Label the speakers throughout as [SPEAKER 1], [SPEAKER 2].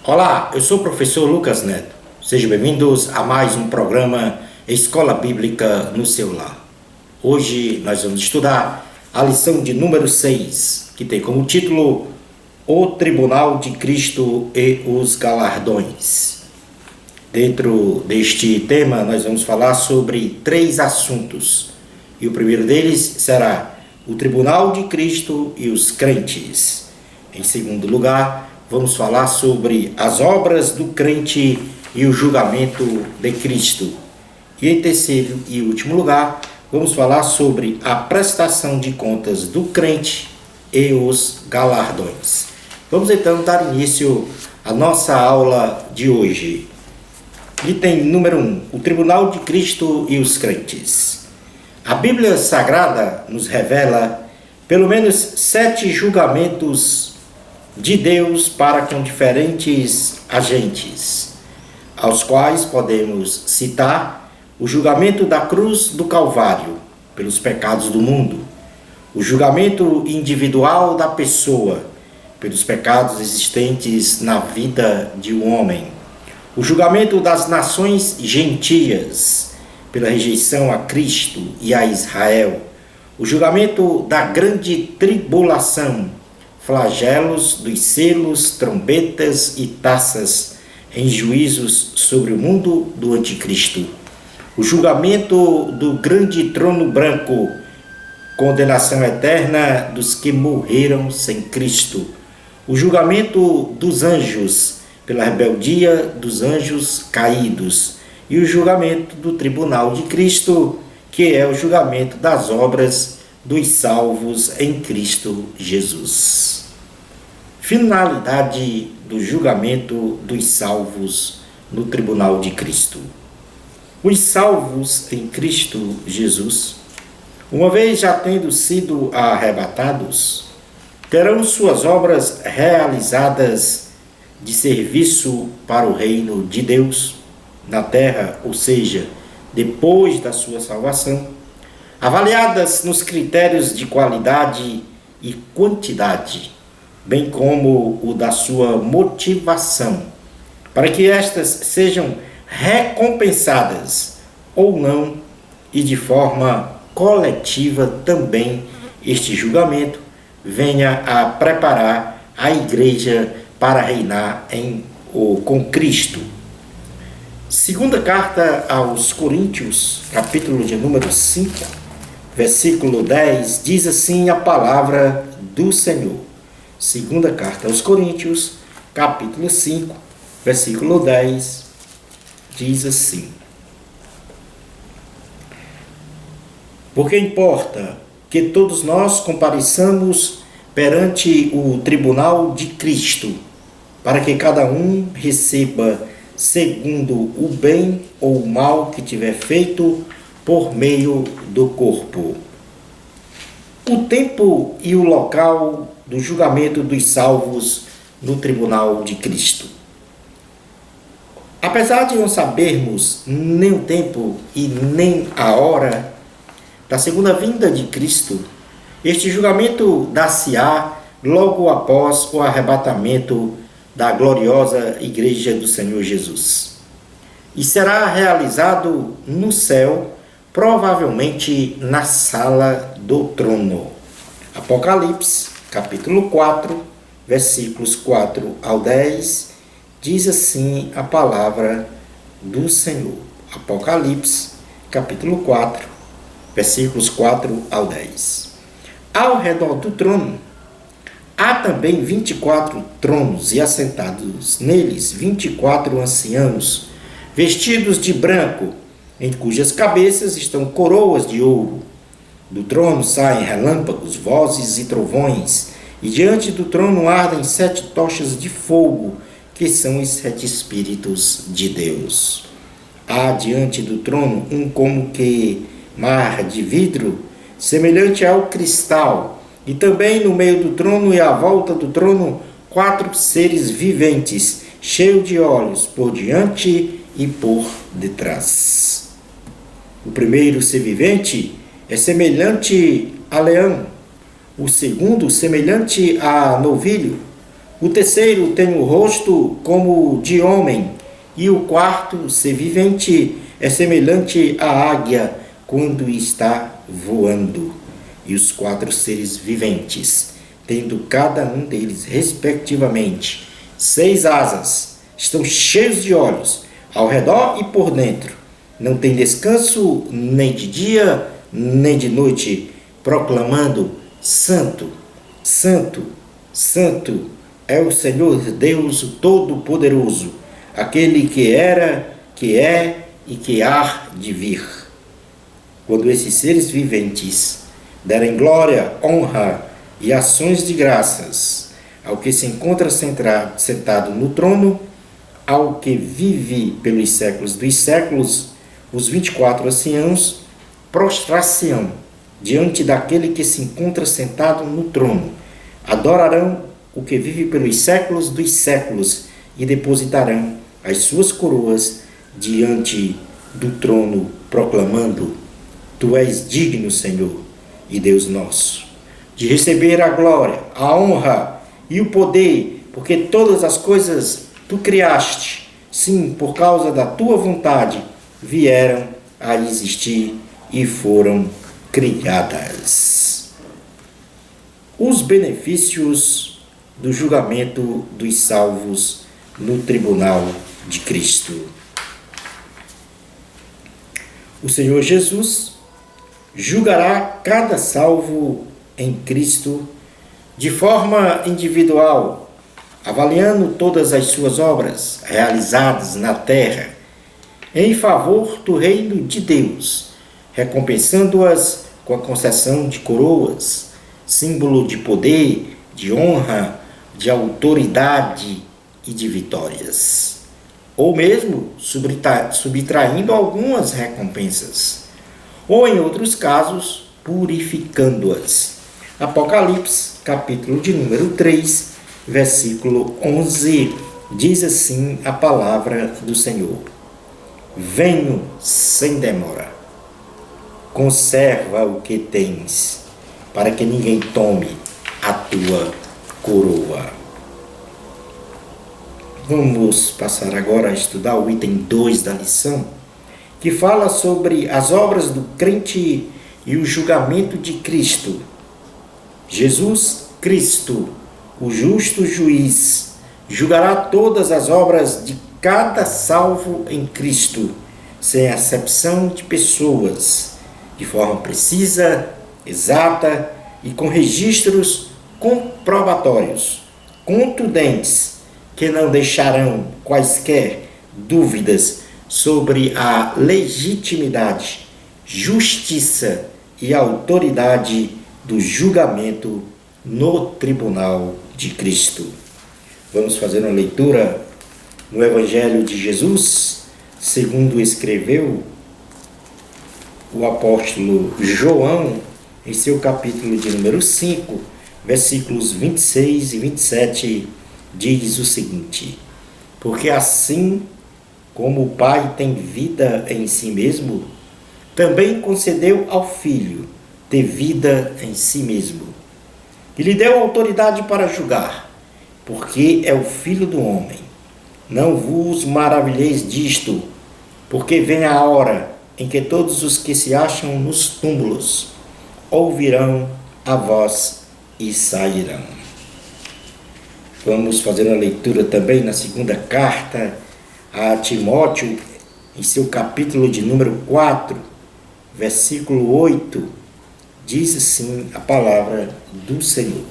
[SPEAKER 1] Olá, eu sou o professor Lucas Neto. Sejam bem-vindos a mais um programa Escola Bíblica no seu lar. Hoje nós vamos estudar a lição de número 6, que tem como título O Tribunal de Cristo e os Galardões. Dentro deste tema nós vamos falar sobre 3 assuntos. E o primeiro deles será o Tribunal de Cristo e os crentes. Em segundo lugar, vamos falar sobre as obras do crente e o julgamento de Cristo. E em terceiro e último lugar, vamos falar sobre a prestação de contas do crente e os galardões. Vamos então dar início à nossa aula de hoje. Item número 1, o Tribunal de Cristo e os crentes. A Bíblia Sagrada nos revela pelo menos 7 julgamentos de Deus para com diferentes agentes, aos quais podemos citar o julgamento da cruz do Calvário pelos pecados do mundo, o julgamento individual da pessoa pelos pecados existentes na vida de um homem, o julgamento das nações gentias pela rejeição a Cristo e a Israel, o julgamento da grande tribulação, flagelos dos selos, trombetas e taças em juízos sobre o mundo do anticristo, o julgamento do grande trono branco, condenação eterna dos que morreram sem Cristo, o julgamento dos anjos pela rebeldia dos anjos caídos e o julgamento do tribunal de Cristo, que é o julgamento das obras dos salvos em Cristo Jesus. Finalidade do julgamento dos salvos no tribunal de Cristo. Os salvos em Cristo Jesus, uma vez já tendo sido arrebatados, terão suas obras realizadas de serviço para o reino de Deus na terra, ou seja, depois da sua salvação, avaliadas nos critérios de qualidade e quantidade, bem como o da sua motivação, para que estas sejam recompensadas ou não, e de forma coletiva também este julgamento venha a preparar a igreja para reinar com Cristo. Segunda carta aos Coríntios, capítulo de número 5, versículo 10, diz assim a palavra do Senhor. Segunda carta aos Coríntios, capítulo 5, versículo 10, diz assim: Porque importa que todos nós compareçamos perante o tribunal de Cristo, para que cada um receba segundo o bem ou o mal que tiver feito por meio do corpo. O tempo e o local do julgamento dos salvos no tribunal de Cristo. Apesar de não sabermos nem o tempo e nem a hora da segunda vinda de Cristo, este julgamento dar-se-á logo após o arrebatamento da gloriosa Igreja do Senhor Jesus. E será realizado no céu, provavelmente na sala do trono. Apocalipse, capítulo 4, versículos 4 ao 10, diz assim a palavra do Senhor. Apocalipse, capítulo 4, versículos 4 ao 10. Ao redor do trono, há também 24 tronos e assentados neles 24 anciãos, vestidos de branco, em cujas cabeças estão coroas de ouro. Do trono saem relâmpagos, vozes e trovões, e diante do trono ardem 7 tochas de fogo, que são os 7 Espíritos de Deus. Há diante do trono um como que mar de vidro, semelhante ao cristal, e também no meio do trono e à volta do trono 4 seres viventes, cheios de olhos por diante e por detrás. O primeiro ser vivente é semelhante a leão, o segundo semelhante a novilho, O terceiro tem o rosto como de homem, e o quarto, ser vivente, é semelhante à águia quando está voando. E os 4 seres viventes, tendo cada um deles, respectivamente, 6 asas, estão cheios de olhos, ao redor e por dentro. Não tem descanso nem de dia, nem de noite, proclamando: Santo, Santo, Santo é o Senhor Deus Todo-Poderoso, aquele que era, que é e que há de vir. Quando esses seres viventes derem glória, honra e ações de graças ao que se encontra sentado no trono, ao que vive pelos séculos dos séculos, os 24 anciãos prostrar-se-ão diante daquele que se encontra sentado no trono, adorarão o que vive pelos séculos dos séculos e depositarão as suas coroas diante do trono, proclamando: Tu és digno, Senhor e Deus nosso, de receber a glória, a honra e o poder, porque todas as coisas Tu criaste, sim, por causa da Tua vontade, vieram a existir e foram criadas. Os benefícios do julgamento dos salvos no tribunal de Cristo. O Senhor Jesus julgará cada salvo em Cristo de forma individual, avaliando todas as suas obras realizadas na terra em favor do reino de Deus, recompensando-as com a concessão de coroas, símbolo de poder, de honra, de autoridade e de vitórias, ou mesmo subtraindo algumas recompensas, ou em outros casos, purificando-as. Apocalipse, capítulo de número 3, versículo 11, diz assim a palavra do Senhor: Venho sem demora, conserva o que tens, para que ninguém tome a tua coroa. Vamos passar agora a estudar o item 2 da lição, que fala sobre as obras do crente e o julgamento de Cristo. Jesus Cristo, o justo juiz, julgará todas as obras de cada salvo em Cristo, sem acepção de pessoas, de forma precisa, exata e com registros comprobatórios, contundentes, que não deixarão quaisquer dúvidas sobre a legitimidade, justiça e autoridade do julgamento no tribunal de Cristo. Vamos fazer uma leitura no Evangelho de Jesus, segundo escreveu o apóstolo João, em seu capítulo de número 5, versículos 26 e 27, diz o seguinte: Porque assim como o Pai tem vida em si mesmo, também concedeu ao Filho ter vida em si mesmo, e lhe deu autoridade para julgar, porque é o Filho do homem. Não vos maravilheis disto, porque vem a hora em que todos os que se acham nos túmulos ouvirão a voz e sairão. Vamos fazer uma leitura também na segunda carta a Timóteo, em seu capítulo de número 4, versículo 8, diz assim a palavra do Senhor.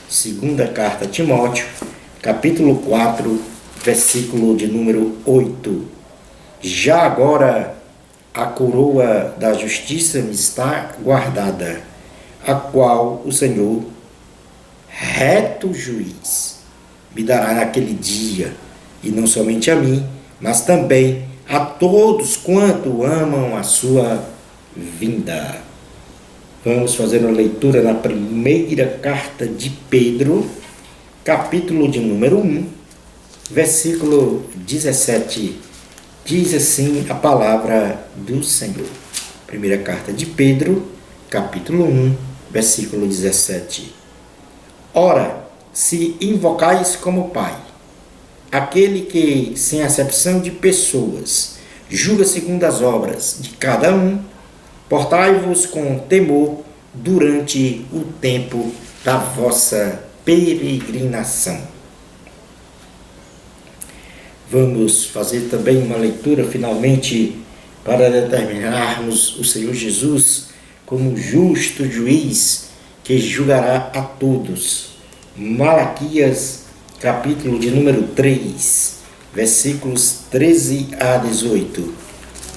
[SPEAKER 1] Segunda carta a Timóteo, capítulo 4, versículo de número 8. Já agora a coroa da justiça me está guardada, a qual o Senhor, reto juiz, me dará naquele dia, e não somente a mim, mas também a todos quanto amam a sua vinda. Vamos fazer uma leitura na primeira carta de Pedro, capítulo de número 1, versículo 17. Diz assim a palavra do Senhor. Primeira carta de Pedro, capítulo 1, versículo 17. Ora, se invocais como Pai, aquele que, sem acepção de pessoas, julga segundo as obras de cada um, portai-vos com temor durante o tempo da vossa peregrinação. Vamos fazer também uma leitura, finalmente, para determinarmos o Senhor Jesus como justo juiz que julgará a todos. Malaquias, capítulo de número 3, versículos 13 a 18.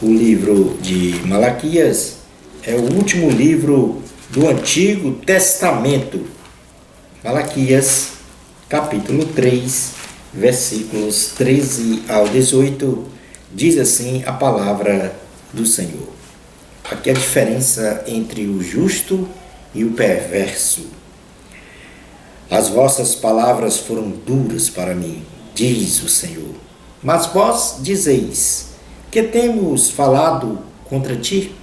[SPEAKER 1] O livro de Malaquias é o último livro do Antigo Testamento. Malaquias, capítulo 3, versículos 13 ao 18, diz assim a palavra do Senhor. Aqui a diferença entre o justo e o perverso. As vossas palavras foram duras para mim, diz o Senhor. Mas vós dizeis, que temos falado contra ti?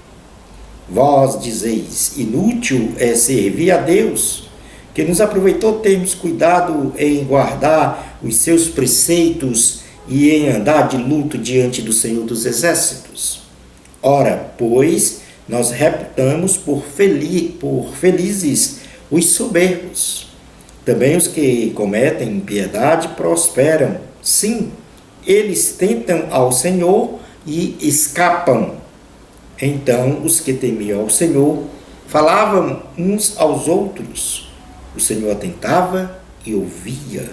[SPEAKER 1] Vós dizeis, inútil é servir a Deus, que nos aproveitou termos cuidado em guardar os seus preceitos e em andar de luto diante do Senhor dos Exércitos. Ora, pois, nós reputamos por felizes os soberbos. Também os que cometem impiedade prosperam. Sim, eles tentam ao Senhor e escapam. Então os que temiam ao Senhor falavam uns aos outros. O Senhor atentava e ouvia.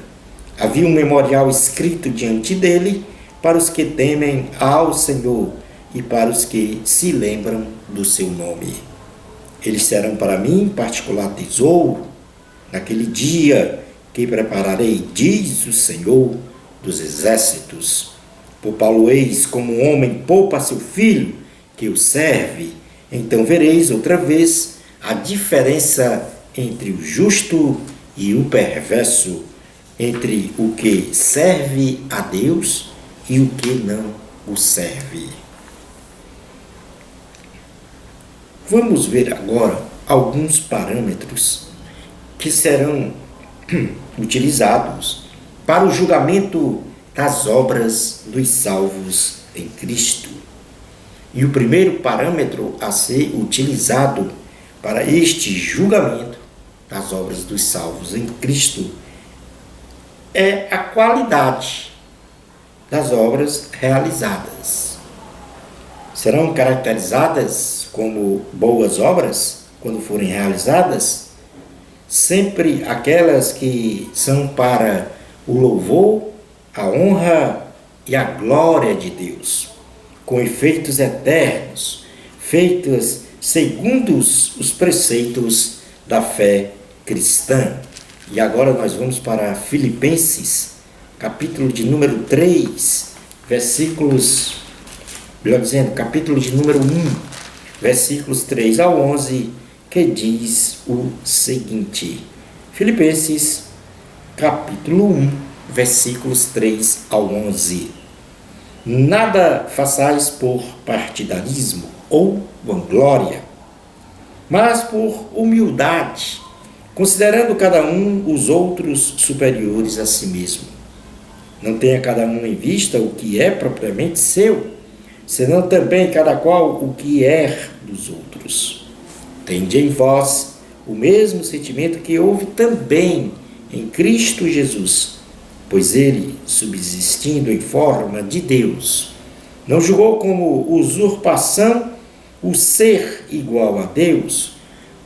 [SPEAKER 1] Havia um memorial escrito diante dele para os que temem ao Senhor e para os que se lembram do seu nome. Eles serão para mim particular tesouro naquele dia que prepararei, diz o Senhor dos Exércitos. Poupá-lo-eis como um homem poupa seu filho que o serve. Então vereis outra vez a diferença entre o justo e o perverso, entre o que serve a Deus e o que não o serve. Vamos ver agora alguns parâmetros que serão utilizados para o julgamento das obras dos salvos em Cristo. E o primeiro parâmetro a ser utilizado para este julgamento das obras dos salvos em Cristo é a qualidade das obras realizadas. Serão caracterizadas como boas obras quando forem realizadas sempre aquelas que são para o louvor, a honra e a glória de Deus, com efeitos eternos, feitas segundo os preceitos da fé cristã. E agora nós vamos para Filipenses, capítulo de número 3, capítulo de número 1, versículos 3 ao 11, que diz o seguinte. Filipenses, capítulo 1, versículos 3 ao 11. Nada façais por partidarismo ou vanglória, mas por humildade, considerando cada um os outros superiores a si mesmo. Não tenha cada um em vista o que é propriamente seu, senão também cada qual o que é dos outros. Tende em vós o mesmo sentimento que houve também em Cristo Jesus, pois ele, subsistindo em forma de Deus, não julgou como usurpação o ser igual a Deus,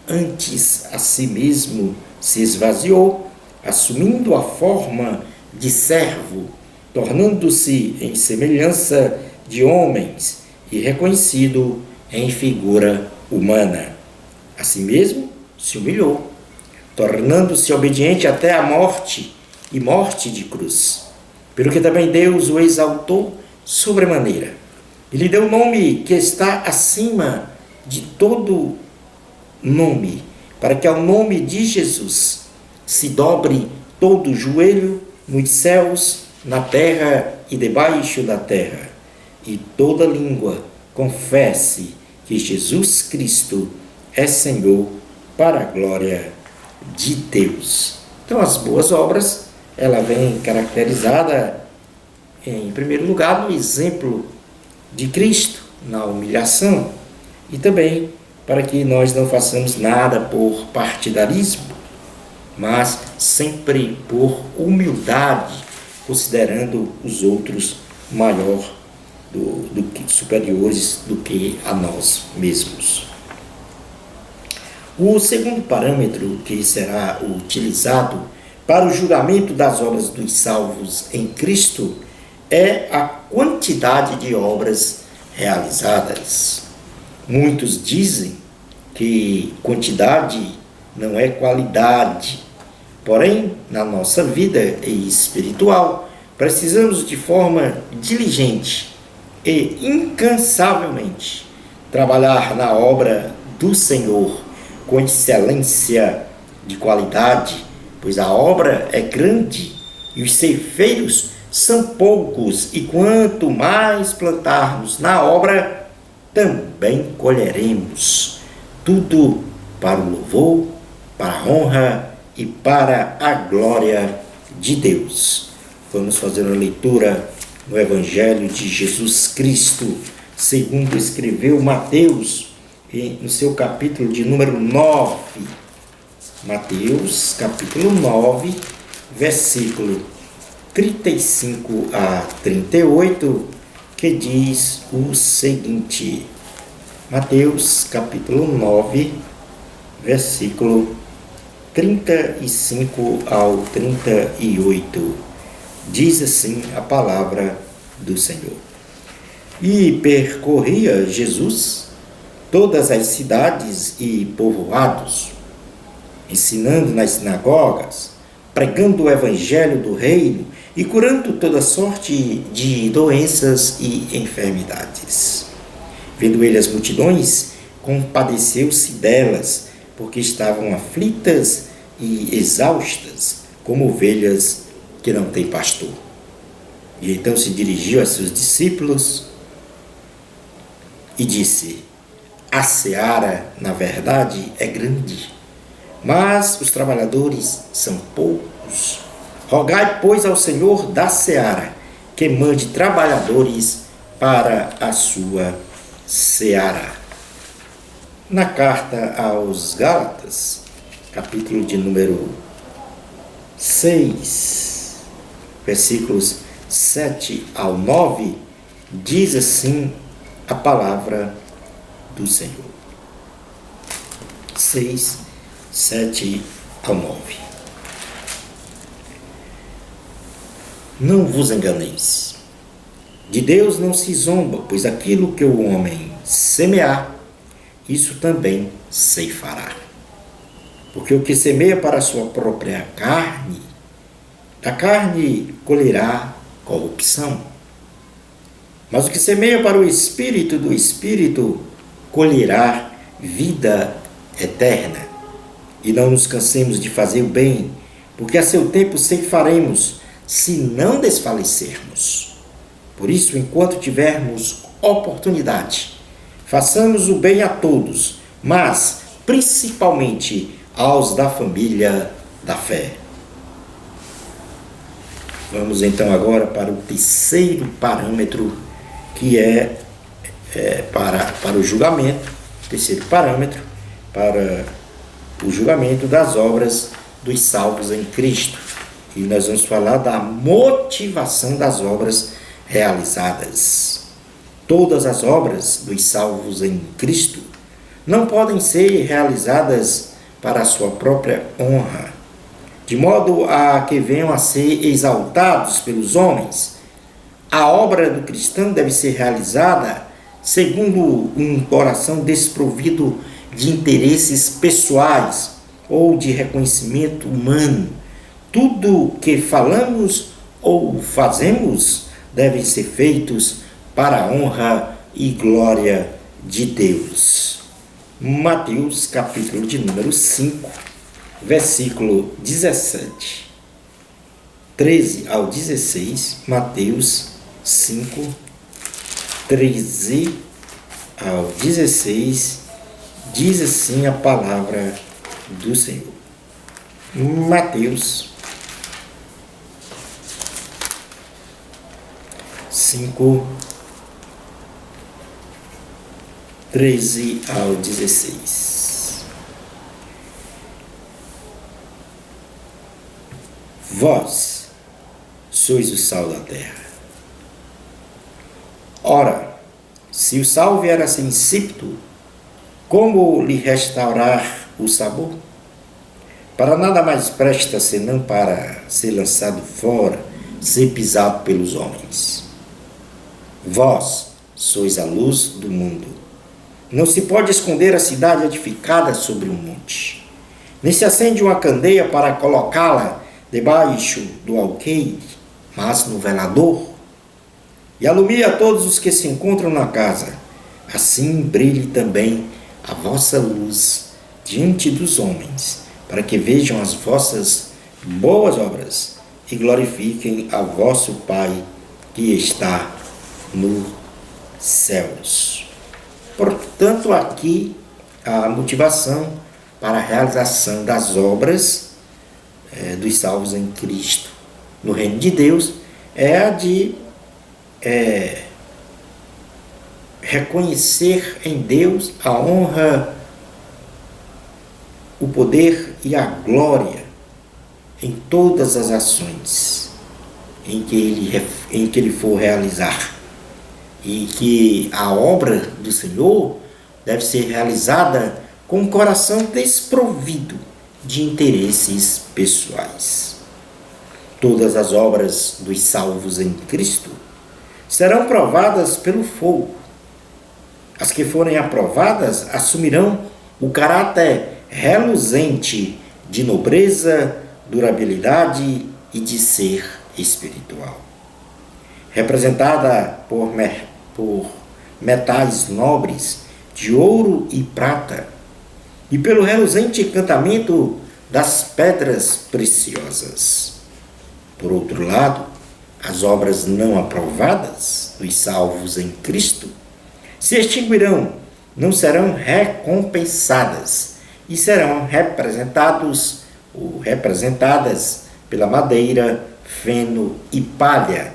[SPEAKER 1] antes a si mesmo se esvaziou, assumindo a forma de servo, tornando-se em semelhança de homens e reconhecido em figura humana. A si mesmo se humilhou, tornando-se obediente até a morte e morte de cruz, pelo que também Deus o exaltou sobremaneira e lhe deu o nome que está acima de todo nome, para que ao nome de Jesus se dobre todo o joelho nos céus, na terra e debaixo da terra, e toda língua confesse que Jesus Cristo é Senhor, para a glória de Deus Então, as boas obras, ela vem caracterizada, em primeiro lugar, no exemplo de Cristo, na humilhação, e também para que nós não façamos nada por partidarismo, mas sempre por humildade, considerando os outros superiores do que a nós mesmos. O segundo parâmetro que será utilizado para o julgamento das obras dos salvos em Cristo é a quantidade de obras realizadas. Muitos dizem que quantidade não é qualidade, porém, na nossa vida espiritual, precisamos de forma diligente e incansavelmente trabalhar na obra do Senhor com excelência de qualidade, pois a obra é grande e os ceifeiros são poucos, e quanto mais plantarmos na obra, também colheremos. Tudo para o louvor, para a honra e para a glória de Deus. Vamos fazer uma leitura no Evangelho de Jesus Cristo, segundo escreveu Mateus, no seu capítulo de número 9. Mateus, capítulo 9, versículo 35 a 38, que diz o seguinte. Mateus, capítulo 9, versículo 35 ao 38. Diz assim a palavra do Senhor. E percorria Jesus todas as cidades e povoados, ensinando nas sinagogas, pregando o evangelho do reino e curando toda sorte de doenças e enfermidades. Vendo ele as multidões, compadeceu-se delas, porque estavam aflitas e exaustas, como ovelhas que não têm pastor. E então se dirigiu a seus discípulos e disse: a seara, na verdade, é grande, mas os trabalhadores são poucos. Rogai, pois, ao Senhor da seara que mande trabalhadores para a sua seara. Na carta aos Gálatas, capítulo de número 6, versículos 7 ao 9, diz assim a palavra do Senhor. 6, 7 ao 9. Não vos enganeis. De Deus não se zomba, pois aquilo que o homem semear, isso também ceifará. Porque o que semeia para a sua própria carne, da carne colherá corrupção. Mas o que semeia para o Espírito, do Espírito colherá vida eterna. E não nos cansemos de fazer o bem, porque a seu tempo ceifaremos, se não desfalecermos. Por isso, enquanto tivermos oportunidade, façamos o bem a todos, mas principalmente aos da família da fé. Vamos então agora para o terceiro parâmetro, que é para o julgamento, terceiro parâmetro para o julgamento das obras dos salvos em Cristo. E nós vamos falar da motivação das obras realizadas. Todas as obras dos salvos em Cristo não podem ser realizadas para a sua própria honra, de modo a que venham a ser exaltados pelos homens. A obra do cristão deve ser realizada segundo um coração desprovido de interesses pessoais ou de reconhecimento humano. Tudo que falamos ou fazemos deve ser feitos para a honra e glória de Deus. Mateus, capítulo de número 5, versículo 17, 13 ao 16, Mateus 5, 13 ao 16, diz assim a palavra do Senhor. Mateus 5, 13 ao 16. Vós sois o sal da terra. Ora, se o sal vier a ser insípido, como lhe restaurar o sabor? Para nada mais presta senão para ser lançado fora, ser pisado pelos homens. Vós sois a luz do mundo. Não se pode esconder a cidade edificada sobre um monte, nem se acende uma candeia para colocá-la debaixo do alqueire, mas no velador, e alumia a todos os que se encontram na casa. Assim brilhe também a vossa luz diante dos homens, para que vejam as vossas boas obras e glorifiquem a vosso Pai que está nos céus. Portanto, aqui a motivação para a realização das obras dos salvos em Cristo no reino de Deus é a de reconhecer em Deus a honra, o poder e a glória em todas as ações em que ele for realizar, e que a obra do Senhor deve ser realizada com o coração desprovido de interesses pessoais. Todas as obras dos salvos em Cristo serão provadas pelo fogo. As que forem aprovadas assumirão o caráter reluzente de nobreza, durabilidade e de ser espiritual. Representada por metais nobres de ouro e prata, e pelo reluzente encantamento das pedras preciosas. Por outro lado, as obras não aprovadas dos salvos em Cristo se extinguirão, não serão recompensadas e serão representadas pela madeira, feno e palha,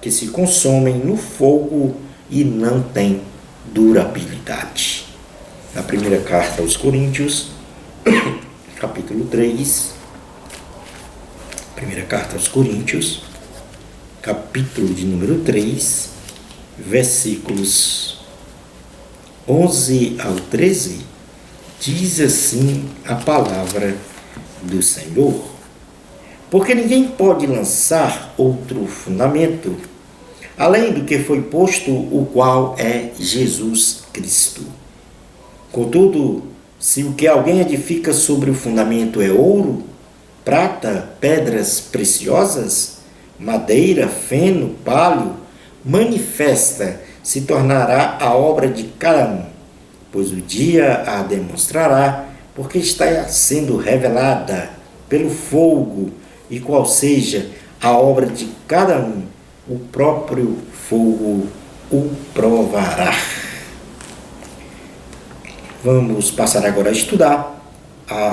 [SPEAKER 1] que se consomem no fogo e não têm durabilidade. Na primeira carta aos Coríntios, capítulo 3, primeira carta aos Coríntios, capítulo de número 3, versículos 11 ao 13, diz assim a palavra do Senhor: porque ninguém pode lançar outro fundamento, além do que foi posto, o qual é Jesus Cristo. Contudo, se o que alguém edifica sobre o fundamento é ouro, prata, pedras preciosas, madeira, feno, palho, manifesta se tornará a obra de cada um, pois o dia a demonstrará, porque está sendo revelada pelo fogo, e qual seja a obra de cada um, o próprio fogo o provará. Vamos passar agora a estudar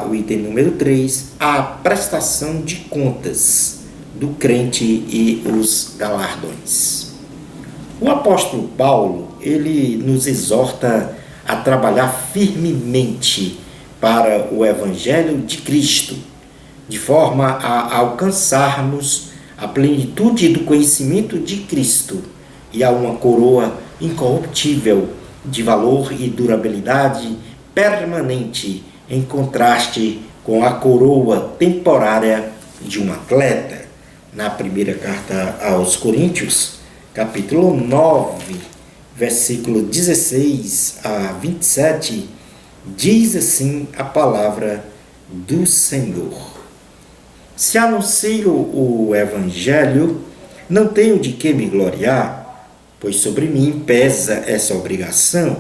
[SPEAKER 1] o item número 3, a prestação de contas do crente e os galardões. O apóstolo Paulo, ele nos exorta a trabalhar firmemente para o Evangelho de Cristo, de forma a alcançarmos a plenitude do conhecimento de Cristo e a uma coroa incorruptível de valor e durabilidade permanente, em contraste com a coroa temporária de um atleta. Na primeira carta aos Coríntios, capítulo 9, versículo 16 a 27, diz assim a palavra do Senhor: se anuncio o Evangelho, não tenho de que me gloriar, pois sobre mim pesa essa obrigação,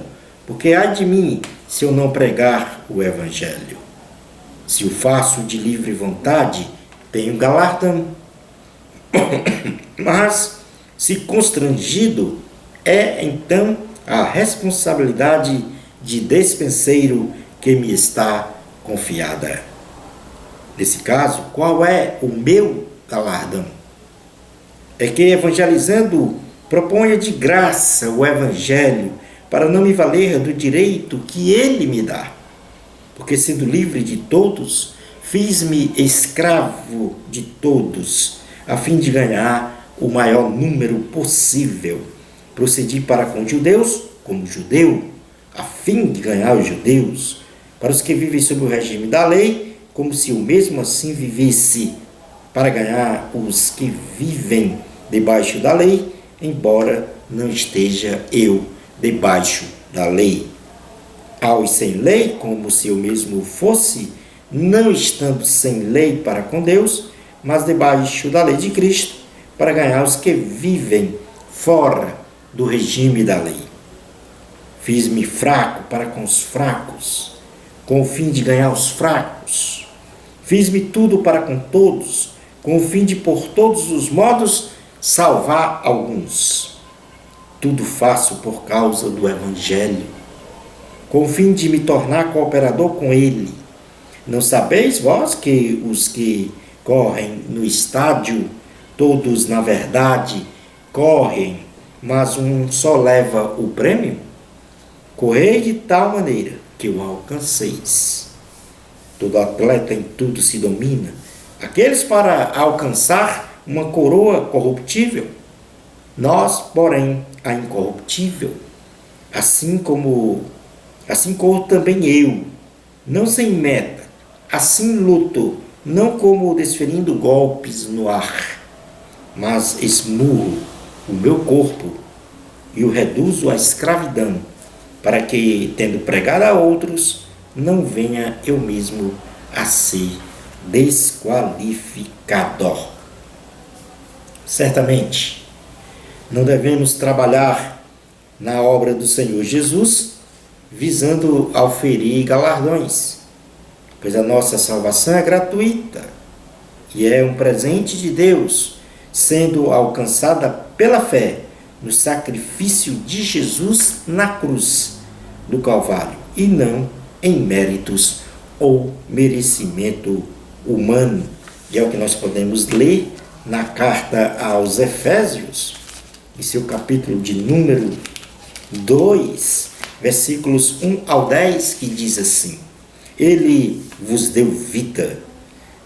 [SPEAKER 1] porque ai de mim se eu não pregar o Evangelho. Se o faço de livre vontade, tenho galardão. Mas, se constrangido, é então a responsabilidade de despenseiro que me está confiada. Nesse caso, qual é o meu galardão? É que, evangelizando, proponha de graça o Evangelho para não me valer do direito que ele me dá. Porque, sendo livre de todos, fiz-me escravo de todos, a fim de ganhar o maior número possível. Procedi para com os judeus como judeu, a fim de ganhar os judeus. Para os que vivem sob o regime da lei, como se eu mesmo assim vivesse, para ganhar os que vivem debaixo da lei, embora não esteja eu debaixo da lei. Aos sem lei, como se eu mesmo fosse, não estando sem lei para com Deus, mas debaixo da lei de Cristo, para ganhar os que vivem fora do regime da lei. Fiz-me fraco para com os fracos, com o fim de ganhar os fracos. Fiz-me tudo para com todos, com o fim de, por todos os modos, salvar alguns. Tudo faço por causa do Evangelho, com o fim de me tornar cooperador com ele. Não sabeis vós que os que correm no estádio, todos na verdade correm, mas um só leva o prêmio? Correi de tal maneira que o alcanceis. Todo atleta em tudo se domina. Aqueles para alcançar uma coroa corruptível, nós, porém, a incorruptível. Assim corro também eu, não sem meta, assim luto, não como desferindo golpes no ar, mas esmurro o meu corpo e o reduzo à escravidão, para que, tendo pregado a outros, não venha eu mesmo a ser desqualificado. Certamente, não devemos trabalhar na obra do Senhor Jesus visando auferir galardões, pois a nossa salvação é gratuita e é um presente de Deus, sendo alcançada pela fé no sacrifício de Jesus na cruz do Calvário, e não em méritos ou merecimento humano. E é o que nós podemos ler na carta aos Efésios, em seu capítulo de número 2, versículos 1 ao 10, que diz assim: Ele vos deu vida,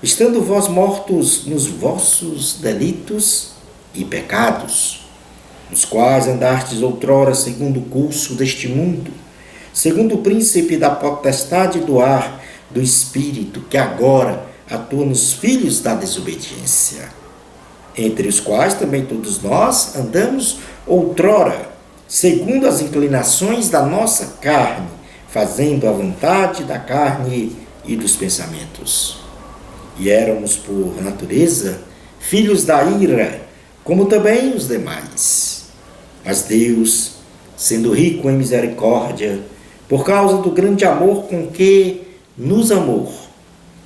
[SPEAKER 1] estando vós mortos nos vossos delitos e pecados, nos quais andastes outrora segundo o curso deste mundo, segundo o príncipe da potestade do ar, do espírito, que agora atua nos filhos da desobediência, entre os quais também todos nós andamos outrora, segundo as inclinações da nossa carne, fazendo a vontade da carne e dos pensamentos. E éramos, por natureza, filhos da ira, como também os demais. Mas Deus, sendo rico em misericórdia, por causa do grande amor com que nos amou,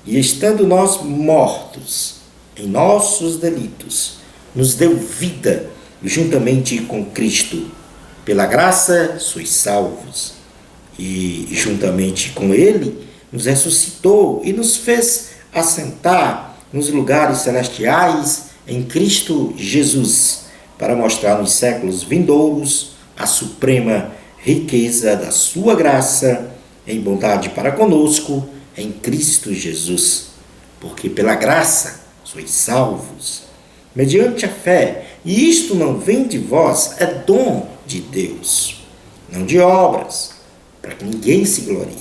[SPEAKER 1] e estando nós mortos em nossos delitos, nos deu vida juntamente com Cristo. Pela graça sois salvos, e juntamente com Ele nos ressuscitou e nos fez assentar nos lugares celestiais em Cristo Jesus, para mostrar nos séculos vindouros a suprema riqueza da sua graça em bondade para conosco em Cristo Jesus. Porque pela graça sois salvos, mediante a fé, e isto não vem de vós, é dom de Deus, não de obras, para que ninguém se glorie,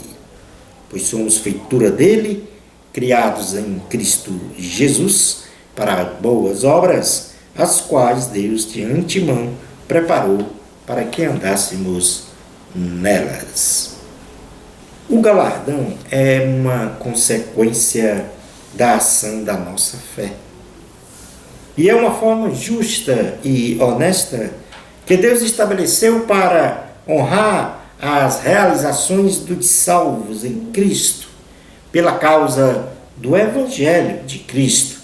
[SPEAKER 1] pois somos feitura dele, criados em Cristo Jesus, para boas obras, as quais Deus de antemão preparou para que andássemos nelas. O galardão é uma consequência da ação da nossa fé. E é uma forma justa e honesta que Deus estabeleceu para honrar as realizações dos salvos em Cristo, pela causa do Evangelho de Cristo,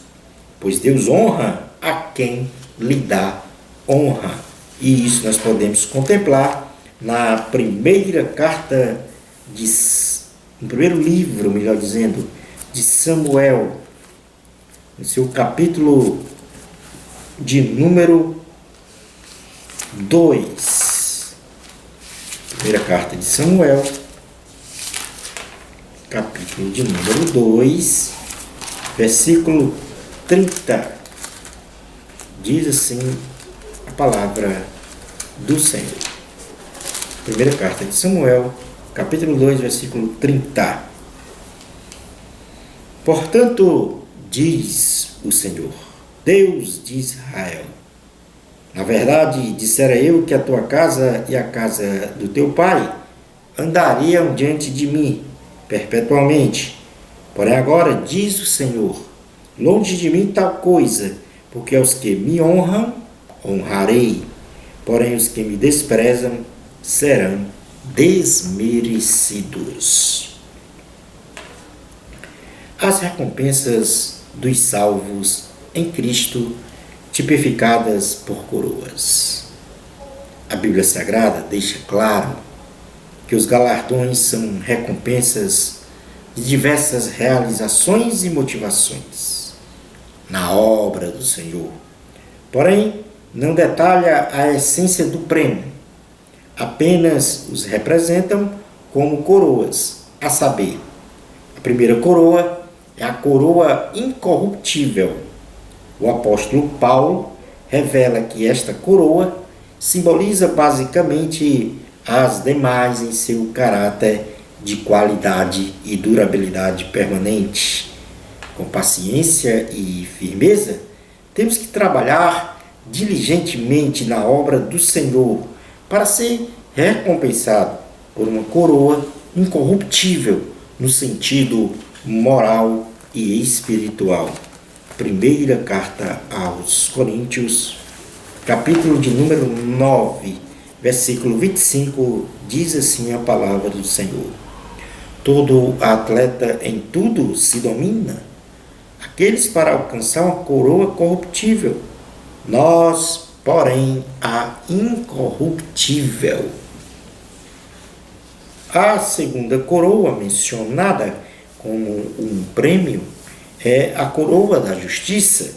[SPEAKER 1] pois Deus honra a quem lhe dá honra. E isso nós podemos contemplar na primeira carta, no primeiro livro, melhor dizendo, de Samuel, no seu capítulo de número 2. Primeira carta de Samuel, capítulo de número 2, versículo 30. Diz assim a palavra do Senhor. Primeira carta de Samuel, capítulo 2, versículo 30. Portanto, diz o Senhor, Deus de Israel, na verdade, dissera eu que a tua casa e a casa do teu pai andariam diante de mim perpetuamente. Porém agora, diz o Senhor, longe de mim tal coisa, porque aos que me honram, honrarei, porém os que me desprezam serão desmerecidos. As recompensas dos salvos em Cristo, tipificadas por coroas. A Bíblia Sagrada deixa claro que os galardões são recompensas de diversas realizações e motivações na obra do Senhor. Porém, não detalha a essência do prêmio, apenas os representam como coroas, a saber, a primeira coroa é a coroa incorruptível. O apóstolo Paulo revela que esta coroa simboliza basicamente as demais em seu caráter de qualidade e durabilidade permanente. Com paciência e firmeza, temos que trabalhar diligentemente na obra do Senhor para ser recompensado por uma coroa incorruptível no sentido moral e espiritual. Primeira carta aos Coríntios, capítulo de número 9, versículo 25, diz assim a palavra do Senhor. Todo atleta em tudo se domina, aqueles para alcançar uma coroa corruptível, nós, porém, a incorruptível. A segunda coroa mencionada como um prêmio é a coroa da justiça.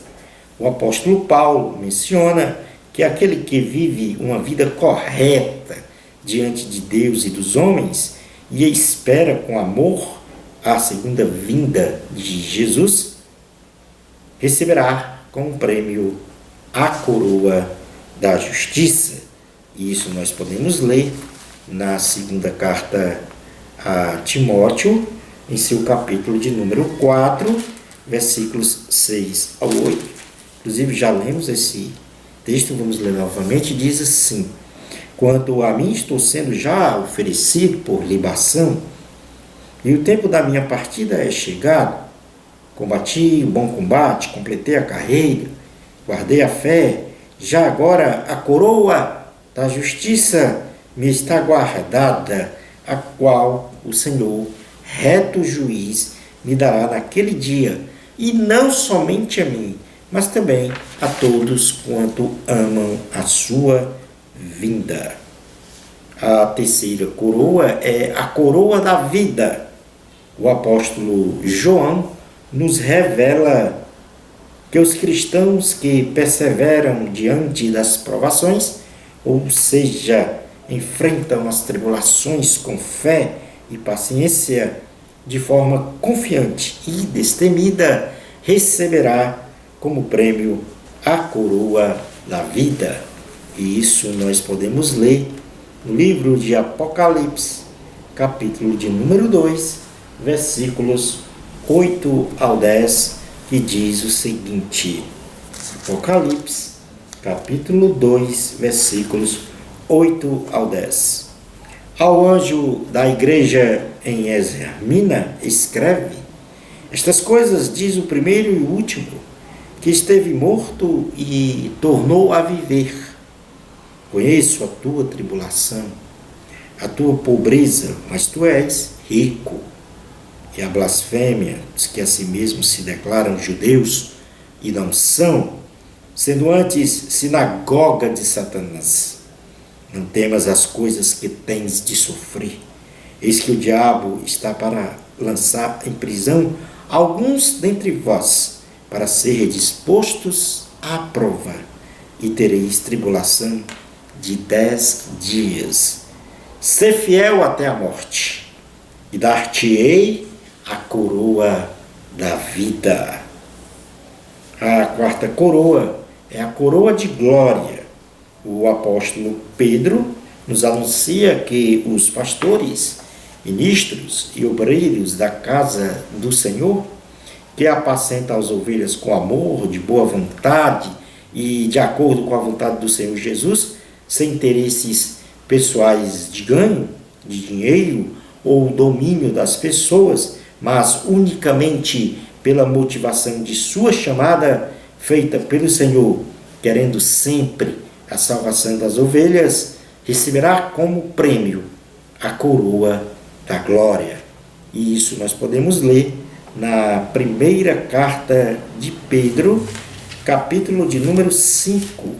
[SPEAKER 1] O apóstolo Paulo menciona que aquele que vive uma vida correta diante de Deus e dos homens e espera com amor a segunda vinda de Jesus, receberá como prêmio a coroa da justiça. E isso nós podemos ler na segunda carta a Timóteo, em seu capítulo de número 4, versículos 6 ao 8. Inclusive, já lemos esse texto, vamos ler novamente, diz assim: quanto a mim, estou sendo já oferecido por libação, e o tempo da minha partida é chegado. Combati o bom combate, completei a carreira, guardei a fé, já agora a coroa da justiça me está guardada, a qual o Senhor, reto juiz, me dará naquele dia, e não somente a mim, mas também a todos quanto amam a sua vinda. A terceira coroa é a coroa da vida. O apóstolo João nos revela que os cristãos que perseveram diante das provações, ou seja, enfrentam as tribulações com fé e paciência, de forma confiante e destemida, receberá como prêmio a coroa da vida. E isso nós podemos ler no livro de Apocalipse, capítulo de número 2, versículos 8 ao 10, que diz o seguinte: Apocalipse, capítulo 2, versículos 8 ao 10. Ao anjo da igreja em Esmirna, escreve: estas coisas diz o primeiro e o último, que esteve morto e tornou a viver. Conheço a tua tribulação, a tua pobreza, mas tu és rico. E a blasfêmia dos que a si mesmos se declaram judeus e não são, sendo antes sinagoga de Satanás. Não temas as coisas que tens de sofrer. Eis que o diabo está para lançar em prisão alguns dentre vós, para ser dispostos à prova, e tereis tribulação de 10 dias. Ser fiel até a morte, e dar-te-ei a coroa da vida. A quarta coroa é a coroa de glória. O apóstolo Pedro nos anuncia que os pastores, ministros e obreiros da casa do Senhor, que apacenta as ovelhas com amor, de boa vontade e de acordo com a vontade do Senhor Jesus, sem interesses pessoais de ganho, de dinheiro ou domínio das pessoas, mas unicamente pela motivação de sua chamada feita pelo Senhor, querendo sempre a salvação das ovelhas, receberá como prêmio a coroa da glória. E isso nós podemos ler na primeira carta de Pedro, capítulo de número 5,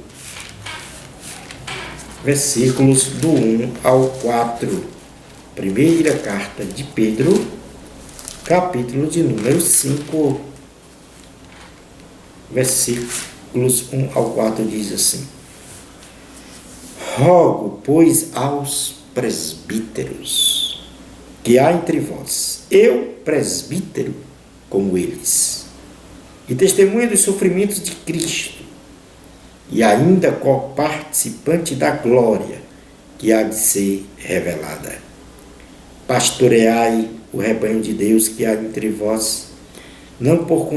[SPEAKER 1] versículos do 1 ao 4. Primeira carta de Pedro, capítulo de número 5, versículos 1 ao 4, diz assim: Rogo, pois, aos presbíteros que há entre vós, eu, presbítero, como eles, e testemunha dos sofrimentos de Cristo, e ainda co-participante da glória que há de ser revelada. Pastoreai o rebanho de Deus que há entre vós, não por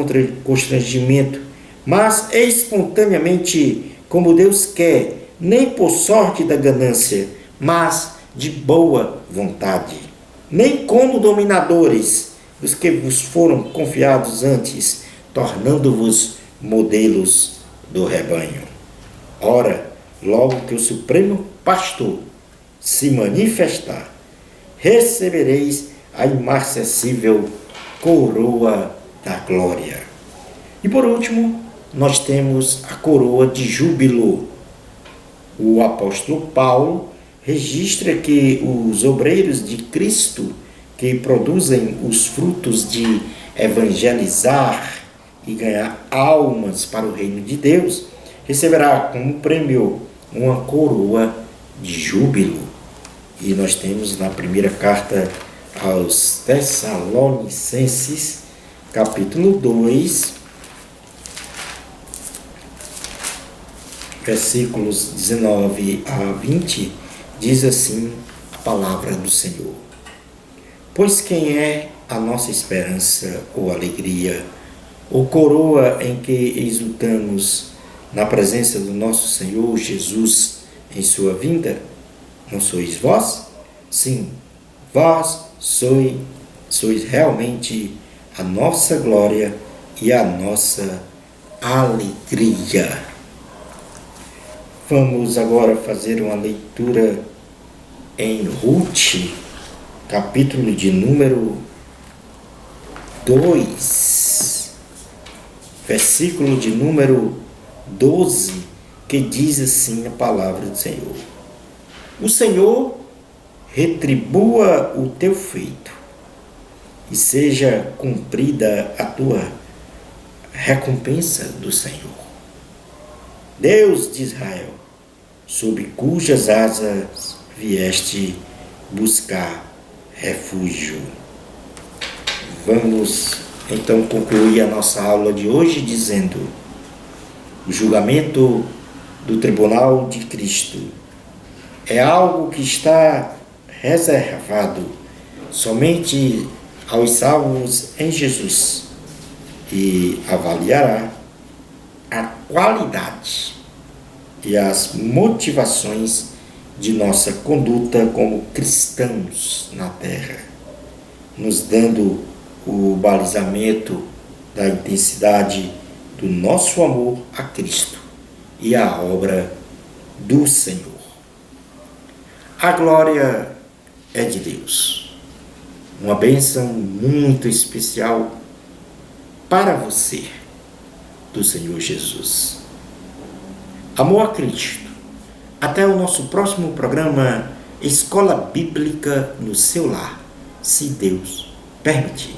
[SPEAKER 1] constrangimento, mas espontaneamente, como Deus quer, nem por sorte da ganância, mas de boa vontade, nem como dominadores dos que vos foram confiados antes, tornando-vos modelos do rebanho. Ora, logo que o Supremo Pastor se manifestar, recebereis a imarcessível coroa da glória. E por último, nós temos a coroa de júbilo. O apóstolo Paulo registra que os obreiros de Cristo que produzem os frutos de evangelizar e ganhar almas para o reino de Deus, receberá como prêmio uma coroa de júbilo. E nós temos na primeira carta aos Tessalonicenses, capítulo 2, versículos 19 a 20, diz assim a palavra do Senhor: Pois quem é a nossa esperança ou alegria, ou coroa em que exultamos na presença do nosso Senhor Jesus em sua vinda? Não sois vós? Sim, vós sois realmente a nossa glória e a nossa alegria. Vamos agora fazer uma leitura em Ruth, capítulo de número 2, versículo de número 12, que diz assim a palavra do Senhor: O Senhor retribua o teu feito, e seja cumprida a tua recompensa do Senhor, Deus de Israel, sob cujas asas vieste buscar refúgio. Vamos então concluir a nossa aula de hoje dizendo: o julgamento do tribunal de Cristo é algo que está reservado somente aos salvos em Jesus, e avaliará a qualidade e as motivações de nossa conduta como cristãos na terra, nos dando o balizamento da intensidade do nosso amor a Cristo e à obra do Senhor. A glória é de Deus. Uma bênção muito especial para você, do Senhor Jesus. Amor a Cristo. Até o nosso próximo programa Escola Bíblica no seu lar, se Deus permitir.